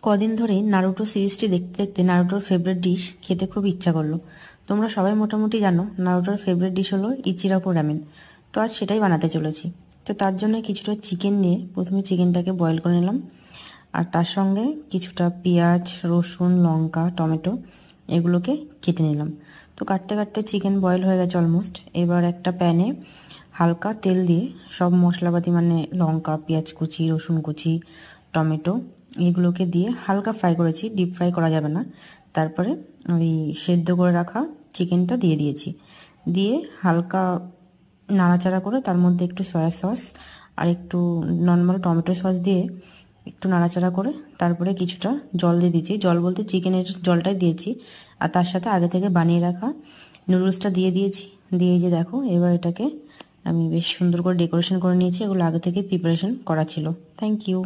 কদিন ধরেই নারুটো সিরিজটি দেখতে দেখতে নারুটোর ফেভারিট ডিশ খেতে খুব ইচ্ছা করলো। তোমরা সবাই মোটামুটি জানো নারুটোর ফেভারিট ডিশ হলো ইচিরাকো রামেন। তো আজ সেটাই বানাতে চলেছি। তো তার জন্য কিছুটা চিকেন নিয়ে প্রথমে চিকেনটাকে বয়েল করে নিলাম, আর তার সঙ্গে কিছুটা পেঁয়াজ, রসুন, লঙ্কা, টমেটো এগুলোকে কেটে নিলাম। তো কাটতে কাটতে চিকেন বয়েল হয়ে গেছে অলমোস্ট। এবার একটা প্যানে হালকা তেল দিয়ে সব মশলাপাতি মানে লঙ্কা, পেঁয়াজ কুচি, রসুন কুচি, টমেটো এগুলোকে দিয়ে হালকা ফ্রাই করেছি, ডিপ ফ্রাই করা যাবে না। তারপরে ওই সেদ্ধ করে রাখা চিকেনটা দিয়ে দিয়েছি, দিয়ে হালকা নাড়াচাড়া করে তার মধ্যে একটু সয়া সস আর একটু নর্মাল টমেটো সস দিয়ে একটু নাড়াচাড়া করে তারপরে কিছুটা জল দিয়ে দিয়েছি। জল বলতে চিকেনের জলটাই দিয়েছি, আর তার সাথে আগে থেকে বানিয়ে রাখা নুডলসটা দিয়ে দিয়েছি। দিয়ে যে দেখো এবার এটাকে আমি বেশ সুন্দর করে ডেকোরেশন করে নিয়েছি। এগুলো আগে থেকে প্রিপারেশন করা ছিল। Thank you.